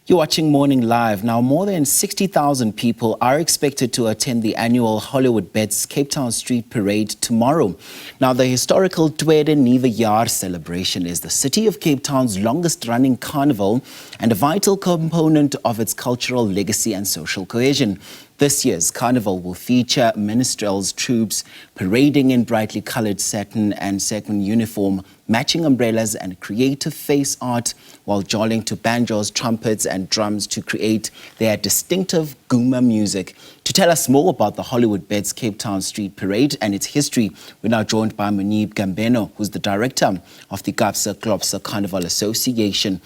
You're watching Morning Live. Now, more than 60,000 people are expected to attend the annual Hollywood Bets Cape Town Street Parade tomorrow. Now, the historical Tweede Nuwe Jaar celebration is the city of Cape Town's longest-running carnival and a vital component of its cultural legacy and social cohesion. This year's carnival will feature minstrels, troops parading in brightly colored satin and sequin uniform, matching umbrellas and creative face art, while jolling to banjos, trumpets and drums to create their distinctive Guma music. To tell us more about the Hollywood Bets Cape Town Street Parade and its history, we're now joined by Muneeb Gambeno, who's the director of the Kaapse Klopse Karnival Association.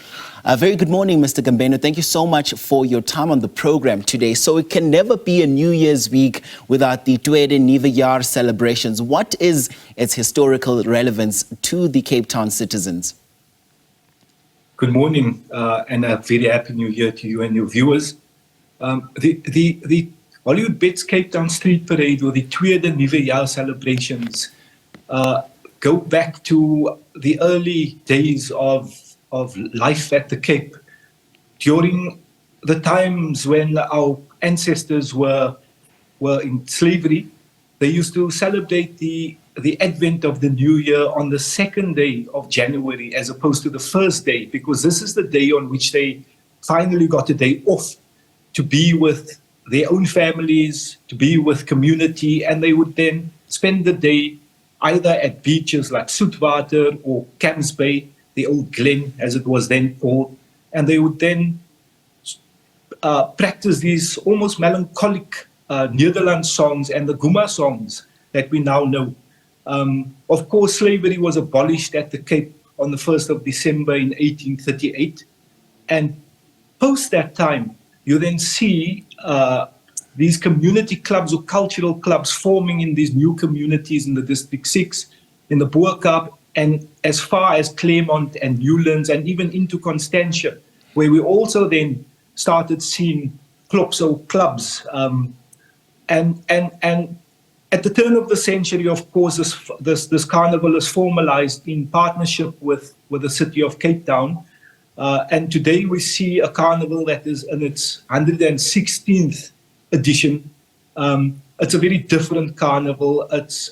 Very good morning, Mr. Gambeno. Thank you so much for your time on the program today. So it can never be a New Year's week without the Tweede Nuwe Jaar celebrations. What is its historical relevance to the Cape Town citizens? Good morning, and a very happy New Year to you and your viewers. The Hollywood Bets Cape Town Street Parade, or the Tweede Nuwe Jaar celebrations, go back to the early days of life at the Cape. During the times when our ancestors were in slavery, they used to celebrate the advent of the new year on the second day of January as opposed to the first day, because this is the day on which they finally got a day off to be with their own families, to be with community, and they would then spend the day either at beaches like Soetwater or Camps Bay, the old Glen as it was then called, and they would then practice these almost melancholic Netherlands songs and the Guma songs that we now know. Of course, slavery was abolished at the Cape on the 1st of December in 1838. And post that time, you then see these community clubs or cultural clubs forming in these new communities in the District 6, in the Boer Kaap, and as far as Claremont and Newlands, and even into Constantia, where we also then started seeing Klopse clubs. And at the turn of the century, of course, this carnival is formalized in partnership with the city of Cape Town. And today we see a carnival that is in its 116th edition. It's a very different carnival. It's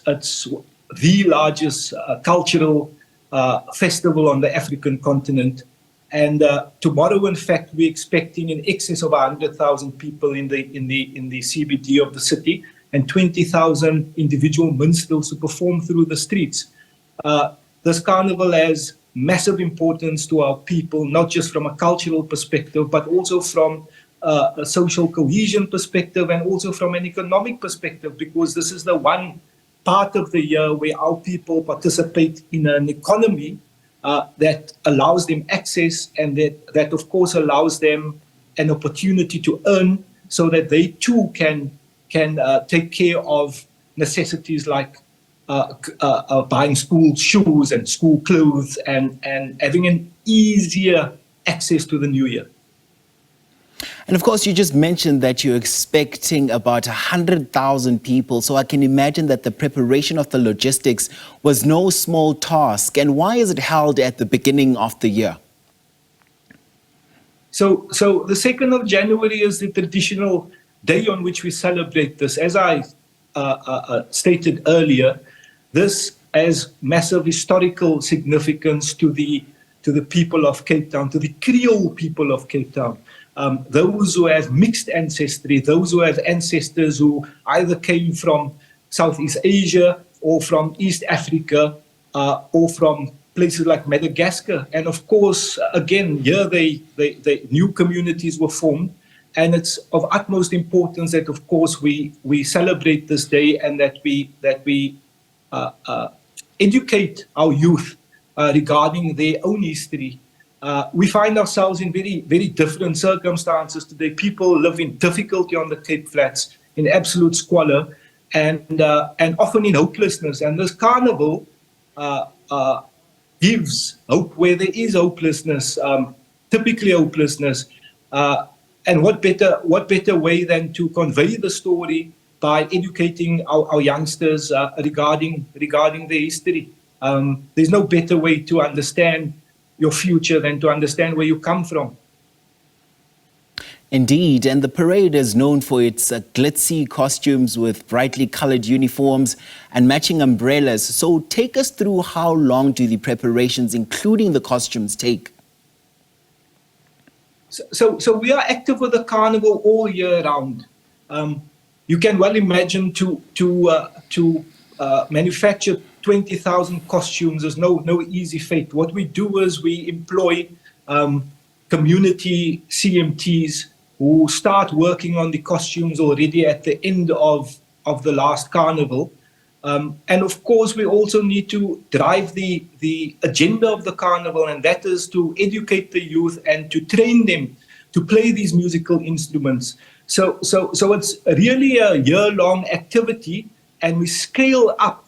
the largest cultural festival on the African continent. And tomorrow, in fact, we're expecting in excess of 100,000 people in the CBD of the city, and 20,000 individual minstrels to perform through the streets. This carnival has massive importance to our people, not just from a cultural perspective, but also from a social cohesion perspective, and also from an economic perspective, because this is the one part of the year where our people participate in an economy that allows them access, and that of course allows them an opportunity to earn, so that they too can take care of necessities like buying school shoes and school clothes, and having an easier access to the new year. And of course, you just mentioned that you're expecting about 100,000 people. So I can imagine that the preparation of the logistics was no small task. And why is it held at the beginning of the year? So the 2nd of January is the traditional day on which we celebrate this. As I stated earlier, this has massive historical significance to the people of Cape Town, to the Creole people of Cape Town. Those who have mixed ancestry, those who have ancestors who either came from Southeast Asia or from East Africa or from places like Madagascar. And of course, again, here the new communities were formed. And it's of utmost importance that, of course, we celebrate this day, and that we educate our youth regarding their own history. We find ourselves in very, very different circumstances today. People live in difficulty on the Cape Flats, in absolute squalor, and often in hopelessness. And this carnival gives hope where there is hopelessness, typically hopelessness. And what better way than to convey the story by educating our youngsters regarding their history. There's no better way to understand your future than to understand where you come from. Indeed, and the parade is known for its glitzy costumes with brightly colored uniforms and matching umbrellas. So take us through how long do the preparations, including the costumes, take? So we are active with the carnival all year round. You can well imagine to manufacture 20,000 costumes is no easy feat. What we do is we employ community CMTs who start working on the costumes already at the end of the last carnival. And of course, we also need to drive the agenda of the carnival, and that is to educate the youth and to train them to play these musical instruments. So it's really a year-long activity, and we scale up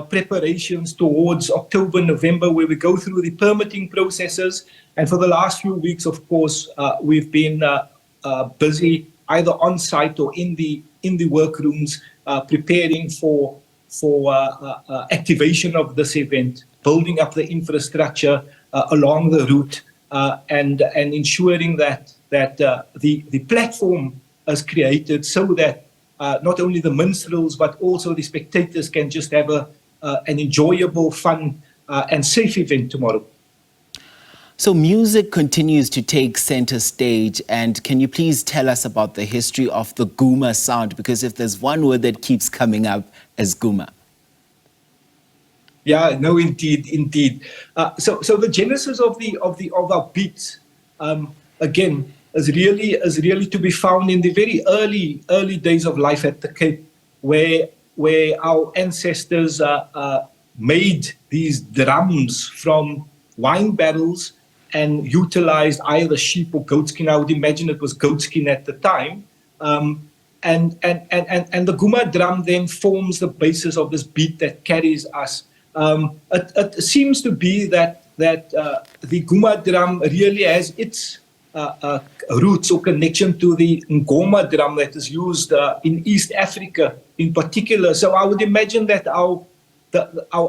preparations towards October, November, where we go through the permitting processes. And for the last few weeks, of course, we've been busy either on site or in the workrooms preparing for activation of this event, building up the infrastructure along the route, and ensuring that the platform is created so that not only the minstrels but also the spectators can just have an enjoyable, fun, and safe event tomorrow. So music continues to take center stage, and can you please tell us about the history of the Guma sound? Because if there's one word that keeps coming up, is Guma. Yeah, no, indeed. So the genesis of our beats, again, is really to be found in the very early days of life at the Cape, where our ancestors made these drums from wine barrels and utilized either sheep or goatskin. I would imagine it was goatskin at the time. And the Guma drum then forms the basis of this beat that carries us. It seems to be that the Guma drum really has its roots or connection to the Ngoma drum that is used in East Africa in particular. So I would imagine that our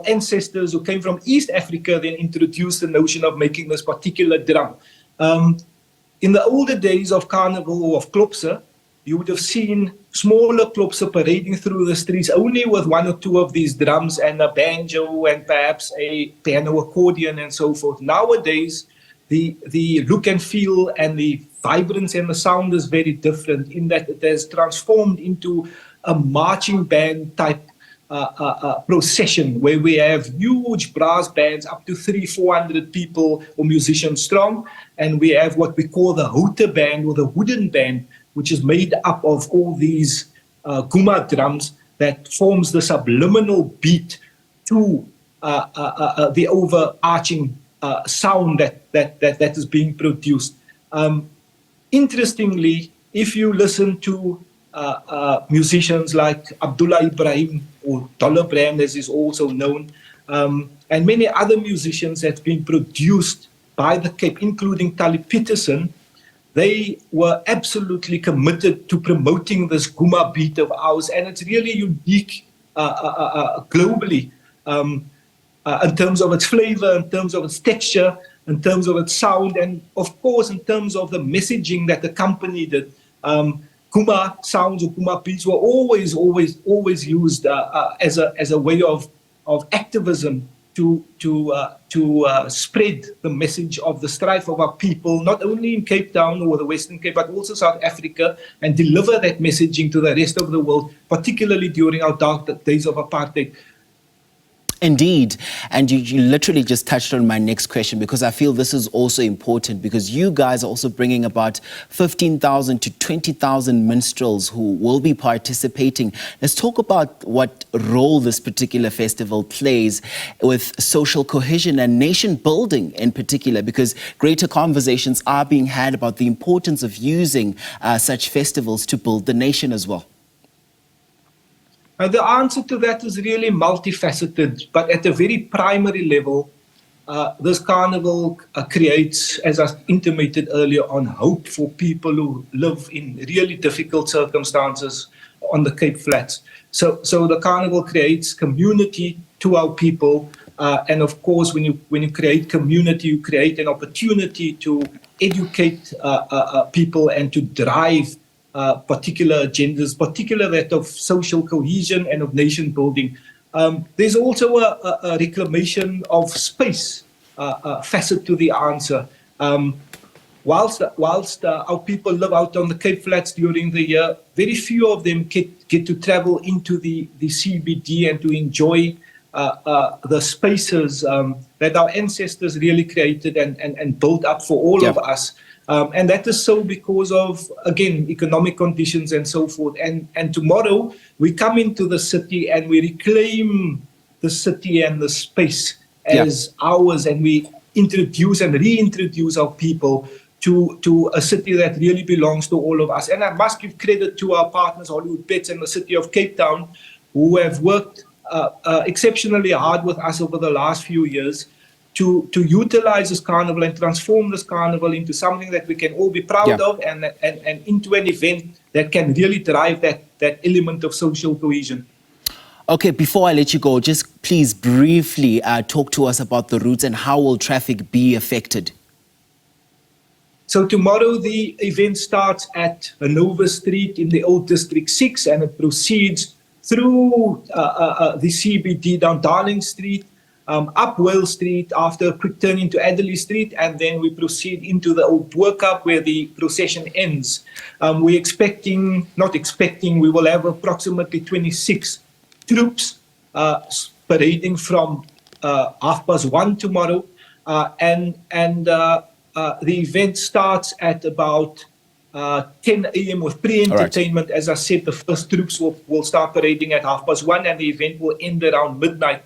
ancestors who came from East Africa then introduced the notion of making this particular drum. In the older days of carnival or of Klopse, you would have seen smaller Klopse parading through the streets only with one or two of these drums and a banjo and perhaps a piano accordion and so forth. Nowadays, the look and feel and the vibrance and the sound is very different in that it has transformed into a marching band type procession where we have huge brass bands up to 300-400 people or musicians strong, and we have what we call the houte band or the wooden band, which is made up of all these Guma drums that forms the subliminal beat to the overarching sound that is being produced. Interestingly, if you listen to musicians like Abdullah Ibrahim or Dollar Brand, as is also known, and many other musicians that have been produced by the Cape, including Tali Peterson, they were absolutely committed to promoting this Guma beat of ours, and it's really unique globally in terms of its flavor, in terms of its texture, in terms of its sound, and of course in terms of the messaging that accompanied it. Guma sounds or Guma beats were always used as a way of activism to spread the message of the strife of our people, not only in Cape Town or the Western Cape, but also South Africa, and deliver that messaging to the rest of the world, particularly during our dark days of apartheid. Indeed. And you literally just touched on my next question, because I feel this is also important, because you guys are also bringing about 15,000 to 20,000 minstrels who will be participating. Let's talk about what role this particular festival plays with social cohesion and nation building in particular, because greater conversations are being had about the importance of using such festivals to build the nation as well. The answer to that is really multifaceted, but at a very primary level, this carnival creates, as I intimated earlier on, hope for people who live in really difficult circumstances on the Cape Flats. So the carnival creates community to our people, and of course, when you create community, you create an opportunity to educate people and to drive particular agendas, particularly that of social cohesion and of nation building. There's also a reclamation of space facet to the answer. Whilst our people live out on the Cape Flats during the year, very few of them get to travel into the CBD and to enjoy the spaces that our ancestors really created and built up for all of us. And that is so because of, again, economic conditions and so forth. And tomorrow we come into the city and we reclaim the city and the space as ours, and we introduce and reintroduce our people to a city that really belongs to all of us. And I must give credit to our partners, Hollywood Bets and the City of Cape Town, who have worked exceptionally hard with us over the last few years to utilize this carnival and transform this carnival into something that we can all be proud of, and into an event that can really drive that element of social cohesion. Okay, before I let you go, just please briefly talk to us about the routes and how will traffic be affected? So tomorrow the event starts at Hanover Street in the Old District 6, and it proceeds through the CBD down Darling Street, up Wales Street after a quick turn into Adderley Street, and then we proceed into the Old Workup where the procession ends. We will have approximately 26 troops parading from 1:30 tomorrow, the event starts at about 10 a.m. with pre-entertainment. As I said, the first troops will start parading at 1:30, and the event will end around midnight.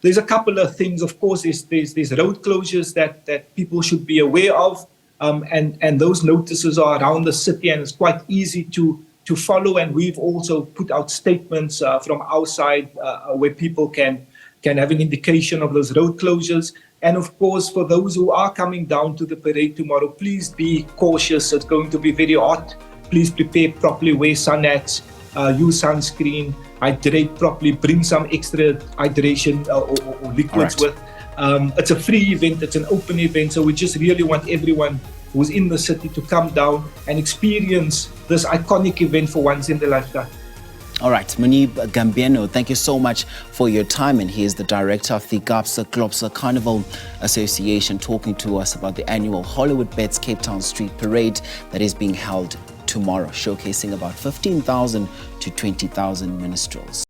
There's a couple of things. Of course, there's road closures that people should be aware of, and those notices are around the city, and it's quite easy to follow. And we've also put out statements from our side where people can have an indication of those road closures. And of course, for those who are coming down to the parade tomorrow, please be cautious. It's going to be very hot. Please prepare properly, wear sun hats, use sunscreen, hydrate properly, bring some extra hydration or liquids with. It's a free event, it's an open event, so we just really want everyone who's in the city to come down and experience this iconic event for once in their lifetime. All right, Muneeb Gambeno, thank you so much for your time. And he is the director of the Kaapse Klopse Karnival Association, talking to us about the annual Hollywood Bets Cape Town Street Parade that is being held tomorrow, showcasing about 15,000 to 20,000 minstrels.